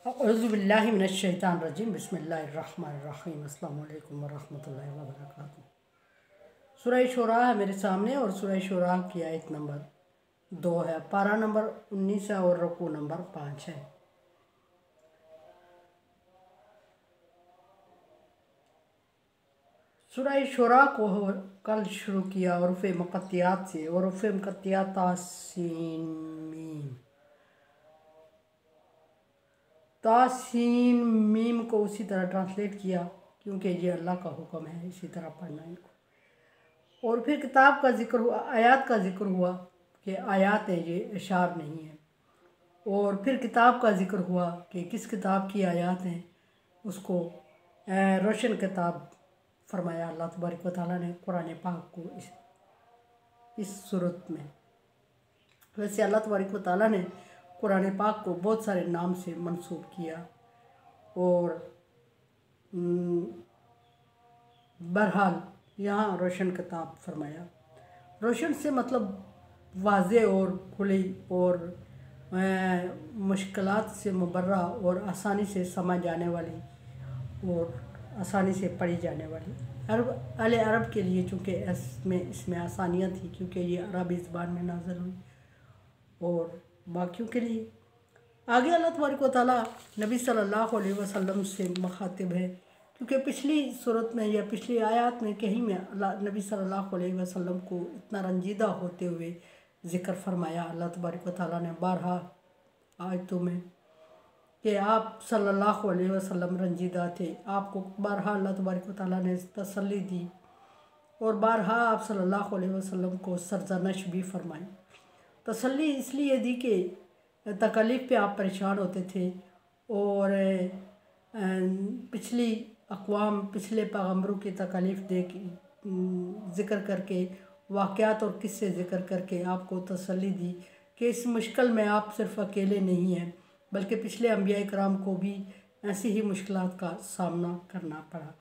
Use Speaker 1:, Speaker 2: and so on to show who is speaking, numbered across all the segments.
Speaker 1: औज़ुबिल्लाहि मिनश्शैतानिर्रजीम बिस्मिल्लाहिर्रहमानिर्रहीम अस्सलामु अलैकुम वरहमतुल्लाहि वबरकातुहू। सूरह शूरा है मेरे सामने और सूरह शूरा की आयत नंबर 2 है, पारा नंबर 19 है और रुकू नंबर 5 है। सूरह शूरा को कल शुरू किया उर्फ़ मुक़त्तियात से, और उर्फ़ मुक़त्तियात तासीन मीम। तासीन मीम को उसी तरह ट्रांसलेट किया क्योंकि ये अल्लाह का हुक्म है, इसी तरह पढ़ना इनको। और फिर किताब का जिक्र हुआ, आयात का जिक्र हुआ कि आयात है, ये इशार नहीं है। और फिर किताब का जिक्र हुआ कि किस किताब की आयात हैं, उसको रोशन किताब फरमाया अल्लाह तबारक व तआला ने कुरान पाक को इस सूरत में। वैसे अल्लाह तबारक व तआला ने कुरान पाक को बहुत सारे नाम से मंसूब किया और बहरहाल यहाँ रोशन किताब फरमाया। रोशन से मतलब वाज़े और खुली और मुश्किलात से मुबर्रा और आसानी से समझ जाने वाली और आसानी से पढ़ी जाने वाली। अहले अरब के लिए चूँकि इसमें आसानियाँ थी क्योंकि ये अरबी ज़बान में नाज़िल हुई, और बाकियों के लिए आगे अल्लाह तबारक व तआला नबी सल्लल्लाहु अलैहि वसल्लम से मुखातिब है, क्योंकि पिछली सूरत में या पिछली आयत में कहीं में अल्लाह नबी सल्लल्लाहु अलैहि वसल्लम को इतना रंजीदा होते हुए ज़िक्र फरमाया अल्लाह तबारक व तआला ने बारहा आयतों में कि आप सल्लल्लाहु अलैहि वसल्लम रंजीदा थे। आपको बारहा अल्लाह तबारक व तआला ने तसल्ली दी और बारहा आप सल्लल्लाहु अलैहि वसल्लम को सरजनश भी फरमाई। तसल्ली इसलिए दी कि तकलीफ़ पे आप परेशान होते थे और पिछली अक़वाम पिछले पैगम्बरों की तकलीफ़ दे के ज़िक्र करके वाक़यात और किस्से ज़िक्र करके आपको तसल्ली दी कि इस मुश्किल में आप सिर्फ़ अकेले नहीं हैं, बल्कि पिछले अंबिया कराम को भी ऐसी ही मुश्किलात का सामना करना पड़ा।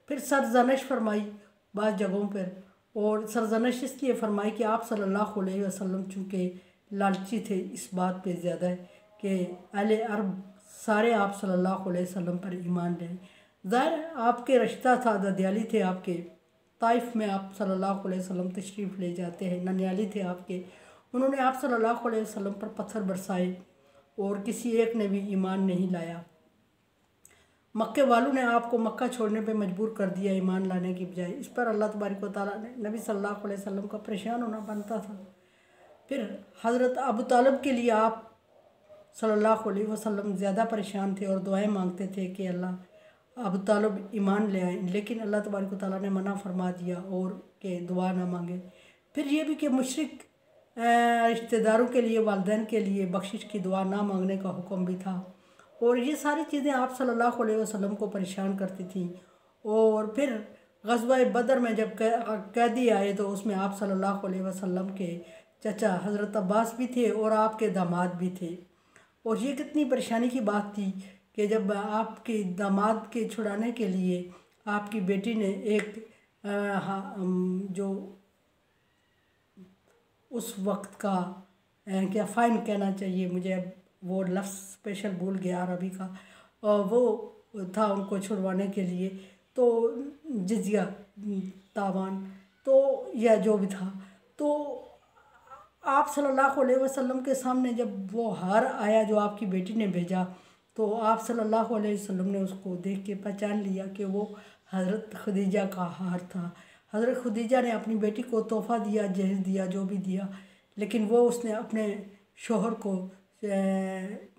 Speaker 1: फिर सरजनश फरमाई बाज़ जगहों पर, और सरजनश इसलिए फरमाई कि आप सल्लल्लाहु अलैहि वसल्लम चूँकि लालची थे इस बात पे ज़्यादा है कि अहले अरब सारे आप सल्लल्लाहु अलैहि वसल्लम पर ईमान लें। ज़ाहिर आपके रिश्ता था, ददियाली थे आपके, ताइफ में आप सल्लल्लाहु अलैहि वसल्लम तशरीफ़ ले जाते हैं, ननियाली थे आपके। उन्होंने आप सल्लल्लाहु अलैहि वसल्लम पर पत्थर बरसाए और किसी एक ने भी ईमान नहीं लाया। मक्के वालों ने आपको मक्का छोड़ने पे मजबूर कर दिया ईमान लाने की बजाय। इस पर अल्लाह तबारक व तआला ने नबी सल्लल्लाहु अलैहि वसल्लम का परेशान होना बनता था। फिर हज़रत अबू तालिब के लिए आप सल्लल्लाहु अलैहि वसल्लम ज़्यादा परेशान थे और दुआएं मांगते थे कि अल्लाह अबू तालिब ईमान ले आए, लेकिन अल्लाह तबारक व तआला ने मना फरमा दिया और के दुआ ना मांगे। फिर ये भी कि मुशरिक रिश्तेदारों के लिए, वालिदैन के लिए बख्शिश की दुआ ना मांगने का हुक्म भी था, और ये सारी चीज़ें आप सल्लल्लाहु अलैहि वसल्लम को परेशान करती थी। और फिर ग़ज़वा बदर में जब कैदी आए तो उसमें आप सल्लल्लाहु अलैहि वसल्लम के चचा हज़रत अब्बास भी थे और आपके दामाद भी थे। और ये कितनी परेशानी की बात थी कि जब आपके दामाद के छुड़ाने के लिए आपकी बेटी ने एक जो उस वक्त का क्या फ़ाइन कहना चाहिए मुझे, अब वो लफ्ज़ स्पेशल भूल गया अरबी का, वो था उनको छुड़वाने के लिए, तो जिज़िया तावान तो या जो भी था, तो आप सल्लल्लाहु अलैहि वसल्लम के सामने जब वो हार आया जो आपकी बेटी ने भेजा, तो आप सल्लल्लाहु अलैहि वसल्लम ने उसको देख के पहचान लिया कि वो हज़रत खदीजा का हार था। हज़रत खदीजा ने अपनी बेटी को तोहफ़ा दिया, जहेज़ दिया, जो भी दिया, लेकिन वो उसने अपने शोहर को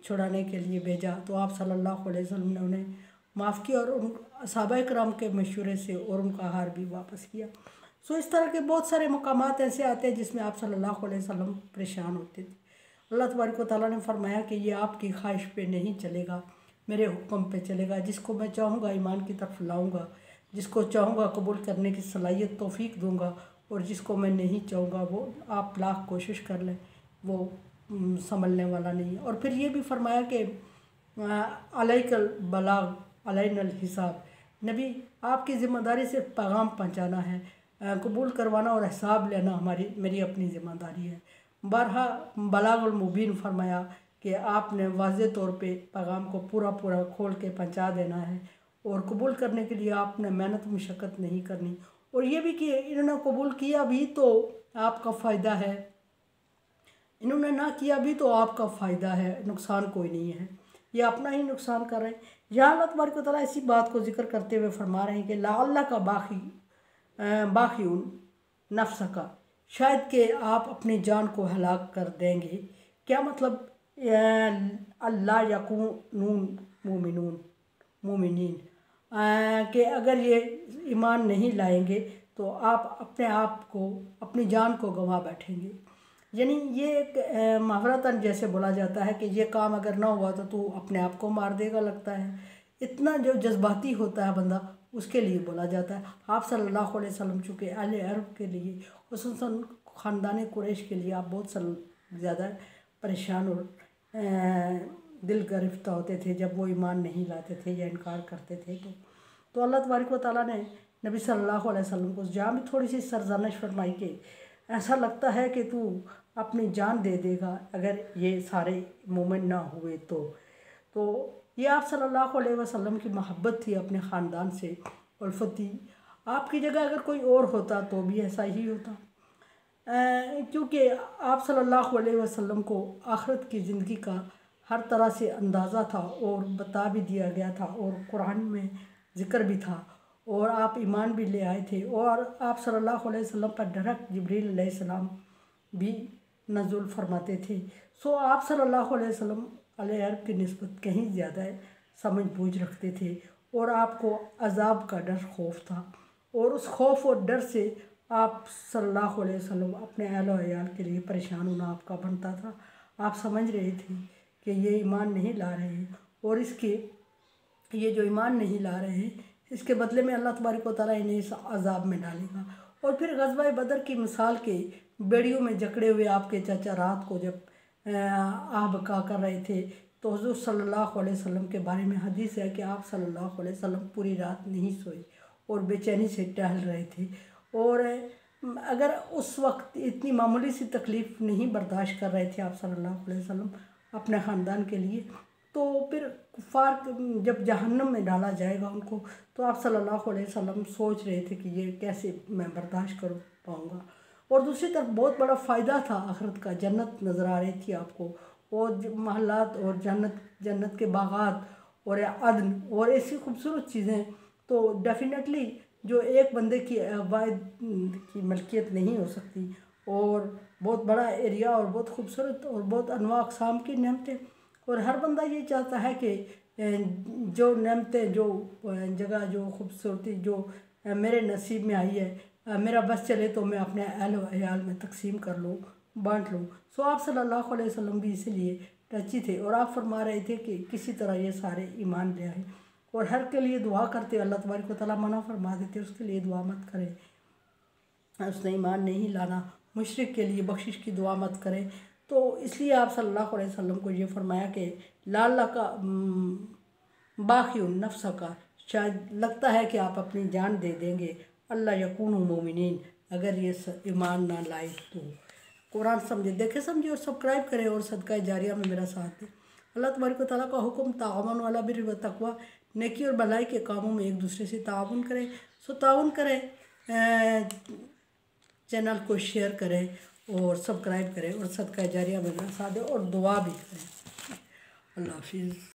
Speaker 1: छुड़ाने के लिए भेजा। तो आप सल्लल्लाहु अलैहि वसल्लम ने उन्हें माफ़ किया और उन सहाबा कराम के मशवरे से और उनका हार भी वापस किया। सो इस तरह के बहुत सारे मकामात ऐसे आते हैं जिसमें आप सल्लल्लाहु अलैहि वसल्लम परेशान होते थे। अल्लाह तबारक व तआला ने फरमाया कि ये आपकी ख्वाहिश पे नहीं चलेगा, मेरे हुक्म पे चलेगा। जिसको मैं चाहूँगा ईमान की तरफ लाऊँगा, जिसको चाहूँगा कबूल करने की सलाहियत तौफीक दूँगा, और जिसको मैं नहीं चाहूँगा वो आप लाख कोशिश कर लें वो संभलने वाला नहीं है। और फिर ये भी फरमाया कि अलैकल बलाग अलैनल हिसाब, नबी आपकी ज़िम्मेदारी सिर्फ पैगाम पहुँचाना है, कबूल करवाना और हिसाब लेना मेरी अपनी ज़िम्मेदारी है। बारहा बलागुल मुबीन फरमाया कि आपने वाज़े तौर पे पैगाम को पूरा पूरा खोल के पहुंचा देना है, और कबूल करने के लिए आपने मेहनत मुशक्क़त नहीं करनी। और ये भी कि इन्होंने कबूल किया भी तो आपका फ़ायदा है, इन्होंने ना किया भी तो आपका फ़ायदा है, नुकसान कोई नहीं है, ये अपना ही नुकसान कर रहे हैं। यहाँ अल्लाह तबारक व तआला इसी बात को जिक्र करते हुए फरमा रहे हैं कि लाअल्ला का बाखिउन नफ्स का, शायद कि आप अपनी जान को हलाक कर देंगे। क्या मतलब? अल्लाह यकूनून मोमिनीन, कि अगर ये ईमान नहीं लाएंगे तो आप अपने आप को, अपनी जान को गंवा बैठेंगे। यानी ये एक मुहावरतन जैसे बोला जाता है कि ये काम अगर ना हुआ तो तू अपने आप को मार देगा, लगता है। इतना जो जज्बाती होता है बंदा, उसके लिए बोला जाता है। आप सल्लल्लाहु अलैहि वसल्लम चूँकि अहले अरब के लिए, खुसूसन ख़ानदान कुरैश के लिए आप बहुत ज़्यादा परेशान और दिल गिरफ्ता होते थे जब वो ईमान नहीं लाते थे या इनकार करते थे। तो अल्लाह तबारक व तआला ने नबी सल्लल्लाहु अलैहि वसल्लम को जहाँ भी थोड़ी सी सरजनश फरमाई कि ऐसा लगता है कि तू अपनी जान दे देगा अगर ये सारे मोमेंट ना हुए तो ये आप सल्लल्लाहु अलैहि वसल्लम की मोहब्बत थी अपने ख़ानदान से, उल्फत थी। आपकी जगह अगर कोई और होता तो भी ऐसा ही होता, क्योंकि आप सल्लल्लाहु अलैहि वसल्लम को आखिरत की ज़िंदगी का हर तरह से अंदाज़ा था और बता भी दिया गया था, और कुरान में ज़िक्र भी था, और आप ईमान भी ले आए थे। और आप सल्लल्लाहु अलैहि वसल्लम पर डायरेक्ट जिब्रील अलैहिस्सलाम भी नज़ुल फरमाते थे। सो आप सल्लल्लाहु अलैहि वसल्लम अहले अरब की निस्बत कहीं ज़्यादा समझ बूझ रखते थे, और आपको अज़ाब का डर खौफ था, और उस खौफ और डर से आप सल्लल्लाहु अलैहि वसल्लम अपने अहल व अयाल के लिए परेशान होना आपका बनता था। आप समझ रहे थे कि ये ईमान नहीं ला रहे हैं, और ये जो ईमान नहीं ला रहे हैं इसके बदले में अल्लाह तबारक व तआला इन्हें इस अज़ाब में डालेगा। और फिर ग़ज़वा बदर की मिसाल के बेड़ियों में जकड़े हुए आपके चाचा रात को जब आह बका कर रहे थे, तो हुज़ूर सल्लल्लाहु अलैहि वसल्लम के बारे में हदीस है कि आप सल्लल्लाहु अलैहि वसल्लम पूरी रात नहीं सोए और बेचैनी से टहल रहे थे। और अगर उस वक्त इतनी मामूली सी तकलीफ़ नहीं बर्दाश्त कर रहे थे आप सल्लल्लाहु अलैहि वसल्लम अपने ख़ानदान के लिए, तो फिर कुफ़ार जब जहन्नम में डाला जाएगा उनको, तो आप सल्लल्लाहु अलैहि वसल्लम सोच रहे थे कि ये कैसे मैं बर्दाश्त कर पाऊँगा। और दूसरी तरफ बहुत बड़ा फ़ायदा था आखिरत का, जन्नत नज़र आ रही थी आपको, और महलात और जन्नत के बागात और अदन और ऐसी खूबसूरत चीज़ें। तो डेफिनेटली जो एक बंदे की वाहिद की मलकियत नहीं हो सकती, और बहुत बड़ा एरिया और बहुत खूबसूरत और बहुत अनवा अक़साम की नेमतें, और हर बंदा ये चाहता है कि जो नेमतें, जो जगह, जो खूबसूरती जो मेरे नसीब में आई है, मेरा बस चले तो मैं अपने अहल व अयाल में तकसीम कर लूँ, बांट लूँ। सो आप सल्लल्लाहु अलैहि वसल्लम भी इसीलिए टची थे, और आप फरमा रहे थे कि किसी तरह ये सारे ईमान ले आए, और हर के लिए दुआ करते। अल्लाह तबारक व तआला मना फरमा देते उसके लिए दुआ मत करें, उसने ईमान नहीं लाना, मुशरिक के लिए बख्शिश की दुआ मत करें। तो इसलिए आप सल्लल्लाहु अलैहि वसल्लम को ये फरमाया कि लाला का बाखिउन नफ्स का, शायद लगता है कि आप अपनी जान दे देंगे, अल्लाह यकून मोमिनीन, अगर ये ईमान ना लाए तो। कुरान समझे, देखे समझे, और सब्सक्राइब करें और सदका जारिया में मेरा साथ दें। अल्लाह तबारक व तआला का हुक्म ताअवुनु अला बिर्रि व तक़वा, नेकी और भलाई के कामों में एक दूसरे से ताउन करें। सो ताउन करें, चैनल को शेयर करें और सब्सक्राइब करें और सदका जारिया में मेरा साथ दें और दुआ भी करें। अल्लाह हाफिज़।